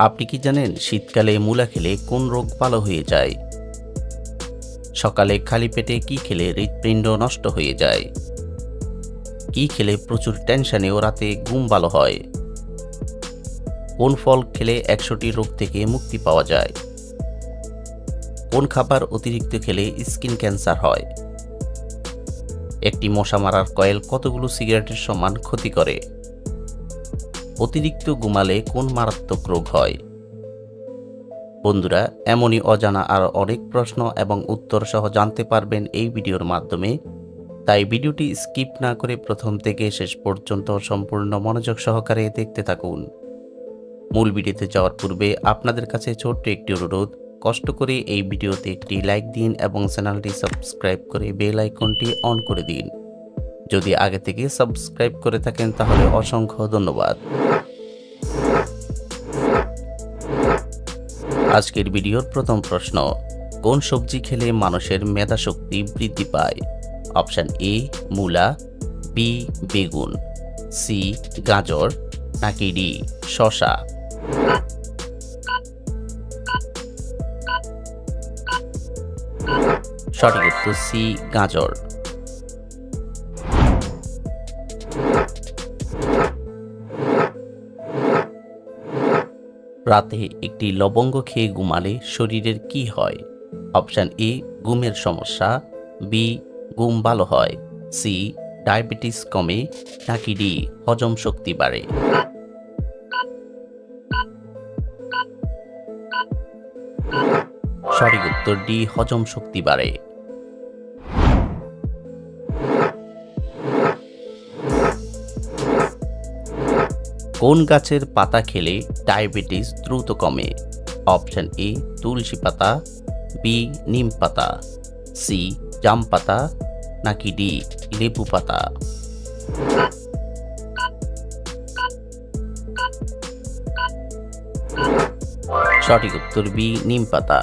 আপনি কি জানেন শীতকালে মূলা খেলে কোন রোগ ভালো হয়ে যায়? সকালে খালি পেটে কি খেলে হৃৎপিণ্ড নষ্ট হয়ে যায়? কি খেলে প্রচুর টেনশনেও রাতে ঘুম ভালো হয়? কোন ফল খেলে ১০০টি রোগ থেকে মুক্তি পাওয়া যায়? কোন খাবার অতিরিক্ত খেলে স্কিন ক্যান্সার হয়? একটি মশা মারার কয়েল কতগুলো সিগারেটের সমান ক্ষতি করে? অতিরিক্ত ঘুমালে কোন মারাত্মক রোগ হয়? বন্ধুরা, এমনই অজানা আর অনেক প্রশ্ন এবং উত্তর সহ জানতে পারবেন এই ভিডিওর মাধ্যমে। তাই ভিডিওটি স্কিপ না করে প্রথম থেকে শেষ পর্যন্ত সম্পূর্ণ মনোযোগ সহকারে দেখতে থাকুন। মূল ভিডিওতে যাওয়ার পূর্বে আপনাদের কাছে ছোট্ট একটি অনুরোধ, কষ্ট করে এই ভিডিওতে একটি লাইক দিন এবং চ্যানেলটি সাবস্ক্রাইব করে বেল আইকনটি অন করে দিন। যদি আগে থেকে সাবস্ক্রাইব করে থাকেন তাহলে অসংখ্য ধন্যবাদ। আজকের ভিডিওর প্রথম প্রশ্ন, কোন সবজি খেলে মানুষের মেধা শক্তি বৃদ্ধি পায়? অপশন এ মূলা, বি বেগুন, সি গাজর, নাকি ডি শসা? সঠিক উত্তর সি গাজর। রাতে একটি লবঙ্গ খেয়ে ঘুমালে শরীরের কি হয়? অপশন এ ঘুমের সমস্যা, বি ঘুম ভালো হয়, সি ডায়াবেটিস কমে, নাকি ডি হজম শক্তি বাড়ে? সঠিক উত্তর ডি হজম শক্তি বাড়ে। কোন গাছের পাতা খেলে ডায়াবেটিস দ্রুত কমে? অপশন এ তুলসী পাতা, বি নিম পাতা, সি জাম পাতা, নাকি ডি লেবু পাতা? সঠিক উত্তর বি নিম পাতা।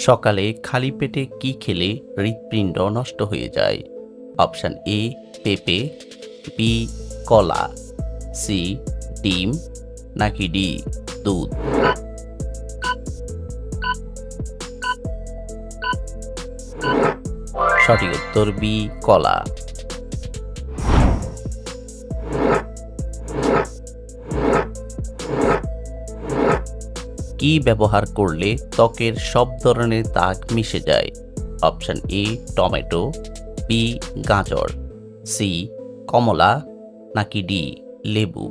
সকালে খালি পেটে কি খেলে হৃৎপিণ্ড নষ্ট হয়ে যায়? অপশন এ পেঁপে, বি কলা, সি ডিম, নাকি ডি দুধ? সঠিক উত্তর বি কলা। কি ব্যবহার করলে ত্বকের সব ধরনের দাগ মিশে যায়? অপশন এ টমেটো, বি গাজর, সি কমলা, নাকি ডি লেবু?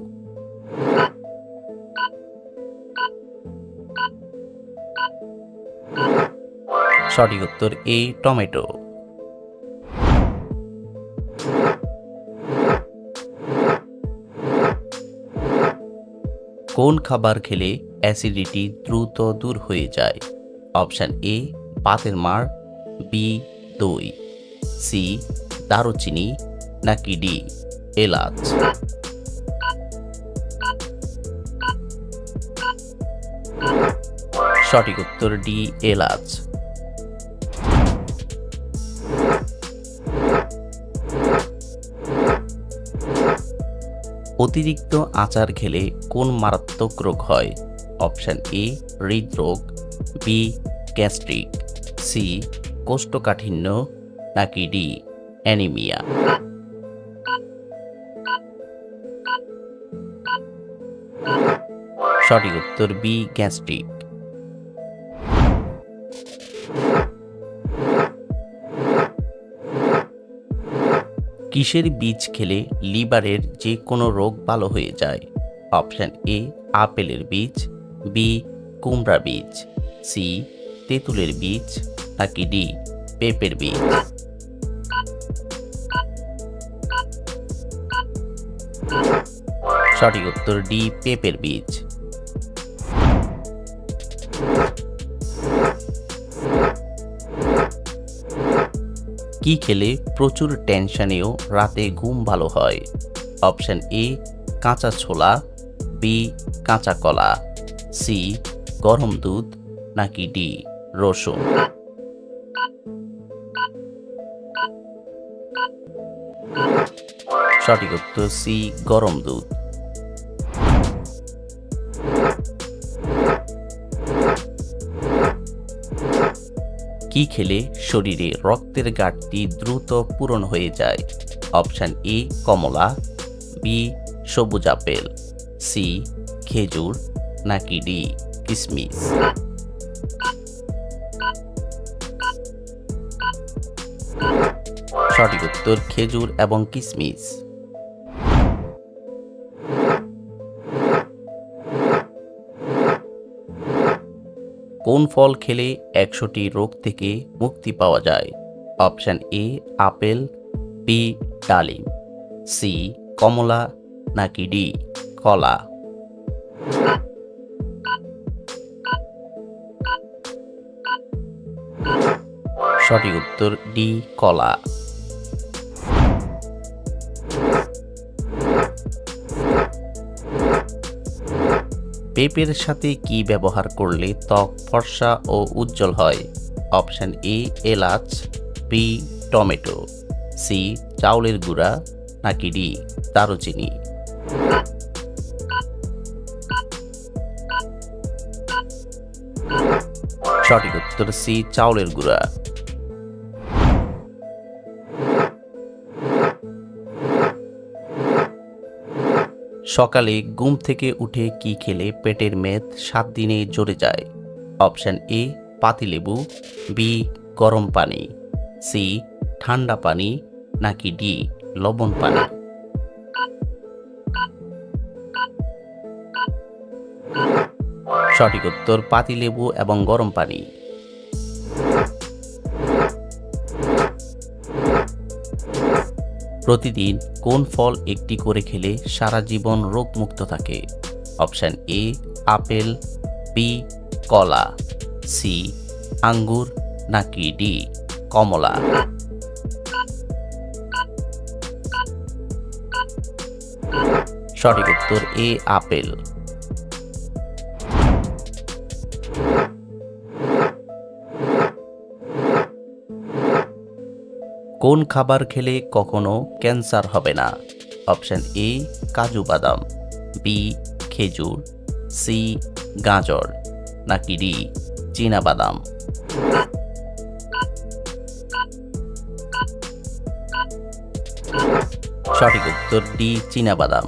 সঠিক উত্তর এ টমেটো। কোন খাবার খেলে অ্যাসিডিটি দ্রুত দূর হয়ে যায়? অপশন এ বাতের মাড়, বি দই, সি দারুচিনি, নাকি ডি এলাচ? সঠিক উত্তর ডি এলাচ। অতিরিক্ত আচার খেলে কোন মারাত্মক রোগ হয়? অপশন এ হৃদরোগ, বি গ্যাস্ট্রিক, সি কোষ্ঠকাঠিন্য, নাকি ডি অ্যানিমিয়া? সঠিক উত্তর বি গ্যাস্ট্রিক। কিসের বীজ খেলে লিভারের যে কোনো রোগ ভালো হয়ে যায়? অপশন এ আপেলের বীজ, বি কুমড়া বীজ, সি তেঁতুলের বীজ, নাকি ডি পেঁপের বীজ? সঠিক উত্তর ডি পেঁপের বীজ। কি খেলে প্রচুর টেনশনেও রাতে ঘুম ভালো হয়? অপশন এ কাঁচা ছোলা, বি কাঁচা কলা, সি গরম দুধ, নাকি ডি রসুন? সঠিক উত্তর সি গরম দুধ। কি খেলে শরীরে রক্তের ঘাটতি দ্রুত পূরণ হয়ে যায়? অপশান এ কমলা, বি সবুজ আপেল, সি খেজুর, নাকি ডি কিশমিশ। সঠিক উত্তর খেজুর এবং কিশমিশ। কোন ফল খেলে 100টি রোগ থেকে মুক্তি পাওয়া যায়? অপশান এ আপেল, বি ডালিম, সি কমলা, নাকি ডি কলা। সঠিক উত্তর ডি কলা। পেঁপের সাথে কি ব্যবহার করলে ত্বক ফর্সা ও উজ্জ্বল হয়? অপশান এ এলাচ, বি টমেটো, সি চাউলের গুঁড়া, নাকি ডি দারুচিনি। সঠিক উত্তর সি চাউলের গুঁড়া। সকালে ঘুম থেকে উঠে কি খেলে পেটের মেদ 7 দিনে জড়ে যায়? অপশান এ পাতিলেবু, বি গরম পানি, সি ঠান্ডা পানি, নাকি ডি লবণ পানি। সঠিক উত্তর পাতিলেবু এবং গরম পানি। প্রতিদিন কোন ফল একটি করে খেলে সারা জীবন রোগমুক্ত থাকে? অপশান এ আপেল, বি কলা, সি আঙ্গুর, নাকি ডি কমলা। সঠিক উত্তর এ আপেল। কোন খাবার খেলে কখনো ক্যান্সার হবে না? অপশান এ কাজু বাদাম, বি খেজুর, সি গাজর, নাকি ডি চীনা বাদাম। সঠিক উত্তর ডি চীনা বাদাম।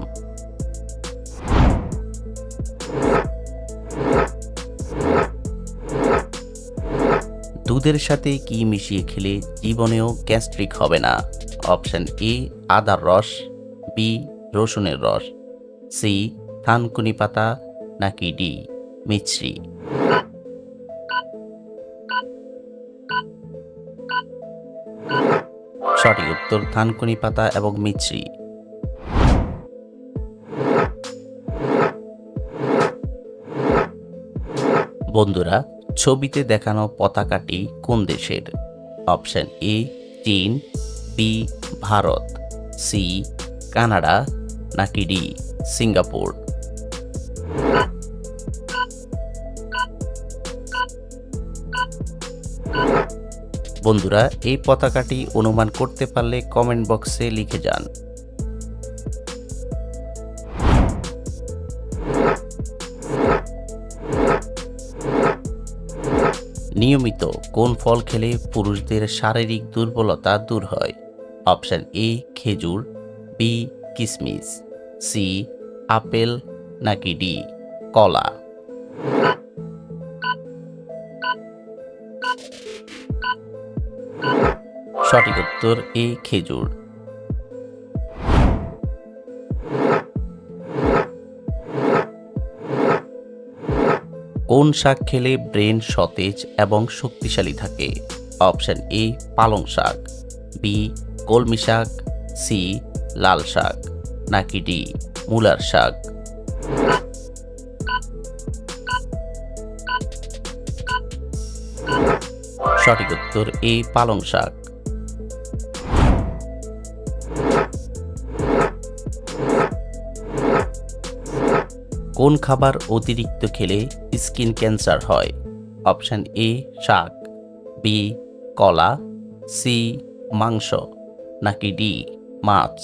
দুধের সাথে কি মিশিয়ে খেলে জীবনেও গ্যাস্ট্রিক হবে না? অপশান এ আদার রস, বি রসুনের রস, সি থানকুনি পাতা, নাকি ডি মিছরি। সঠিক উত্তর থানকুনি পাতা এবং মিছরি। বন্ধুরা, ছবিতে দেখানো পতাকাটি কোন দেশের? অপশান এ চীন, বি ভারত, সি কানাডা, নাকি ডি সিঙ্গাপুর। বন্ধুরা, এই পতাকাটি অনুমান করতে পারলে কমেন্ট বক্সে লিখে যান। নিয়মিত কোন ফল খেলে পুরুষদের শারীরিক দুর্বলতা দূর হয়? অপশান এ খেজুর, বি কিশমিশ, সি আপেল, নাকি ডি কলা। সঠিক উত্তর এ খেজুর। কোন শাক খেলে ব্রেন সতেজ এবং শক্তিশালী থাকে? অপশান এ পালং শাক, বি কলমি শাক, সি লাল শাক, নাকি ডি মূলার শাক। সঠিক উত্তর এ পালং শাক। কোন খাবার অতিরিক্ত খেলে স্কিন ক্যান্সার হয়? অপশান এ শাক, বি কলা, সি মাংস, নাকি ডি মাছ?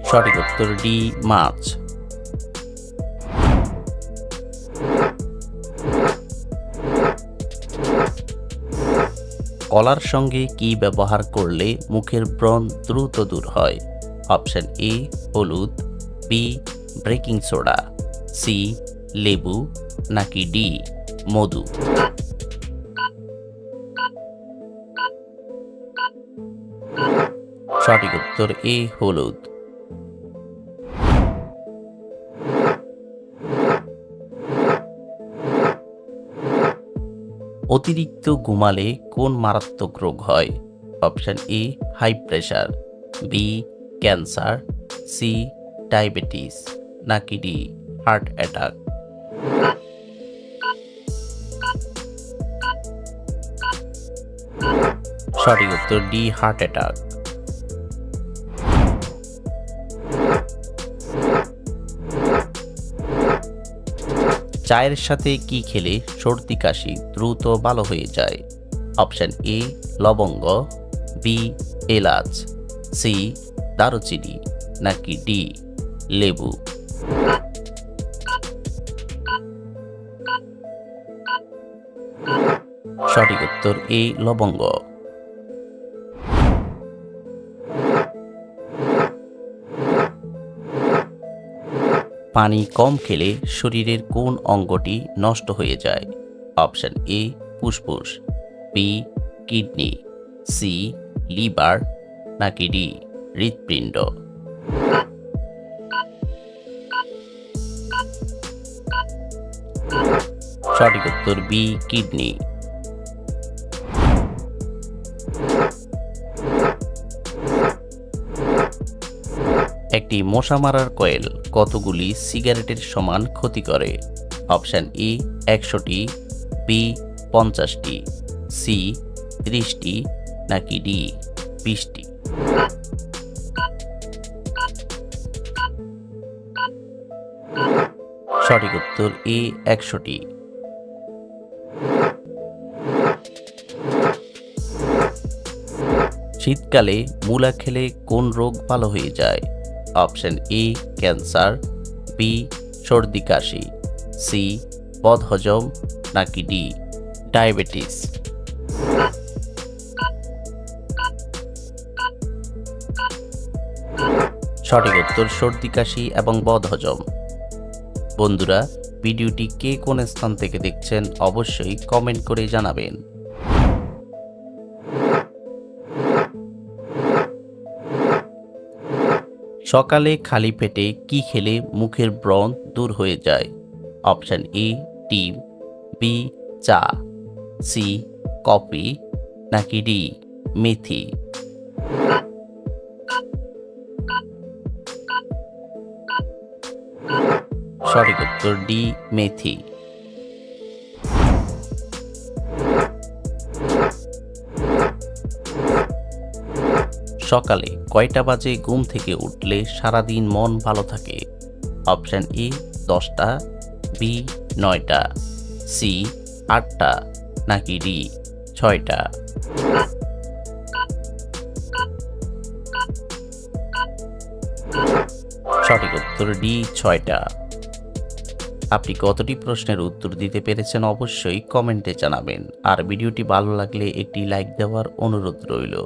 সঠিক উত্তর ডি মাছ। কলার সঙ্গে কি ব্যবহার করলে মুখের ব্রণ দ্রুত দূর হয়? অপশন এ হলুদ, বি বেকিং সোডা, সি লেবু নাকি ডি মধু? সঠিক উত্তর এ হলুদ। অতিরিক্ত ঘুমালে কোন মারাত্মক রোগ হয়? Option A high pressure, B cancer, C diabetes নাকি ডি হার্ট অ্যাটাক? সঠিক উত্তর ডি হার্ট অ্যাটাক। চায়ের সাথে কি খেলে সর্দি কাশি দ্রুত ভালো হয়ে যায়? অপশন এ লবঙ্গ, বি এলাচ, সি দারুচিনি নাকি ডি লেবু? সঠিক উত্তর এ লবঙ্গ। পানি কম খেলে শরীরের কোন অঙ্গটি নষ্ট হয়ে যায়? অপশন এ ফুসফুস, বি কিডনি, সি লিভার নাকি ডি হৃৎপিণ্ড? সঠিক উত্তর বি কিডনি। একটি মশা মারার কয়েল কতগুলি সিগারেটের সমান ক্ষতি করে? অপশন এ 100টি, বি 50টি, সি 30টি নাকি ডি 20টি? সঠিক উত্তর এ 100টি। শীতকালে মূলা খেলে কোন রোগ ভালো হয়ে যায়? অপশন এ ক্যান্সার, বি সর্দি কাশি, সি বদহজম নাকি ডি ডায়াবেটিস? সঠিক উত্তর সর্দি কাশি এবং বদহজম। বন্ধুরা, ভিডিওটি কে কোন স্থান থেকে দেখছেন অবশ্যই কমেন্ট করে জানাবেন। সকালে খালি পেটে কি খেলে মুখের ব্রণ দূর হয়ে যায়? অপশন এ ডিম, বি চা, সি কফি নাকি ডি মেথি? সঠিক উত্তর ডি মেথি। সকালে কয়টা বাজে ঘুম থেকে উঠলে সারাদিন মন ভালো থাকে? অপশন এ 10টা, বি 9টা, সি 8টা নাকি ডি 6টা? সঠিক উত্তর ডি 6টা। আপনি কতটি প্রশ্নের উত্তর দিতে পেরেছেন অবশ্যই কমেন্টে জানাবেন। আর ভিডিওটি ভালো লাগলে একটি লাইক দেওয়ার অনুরোধ রইল।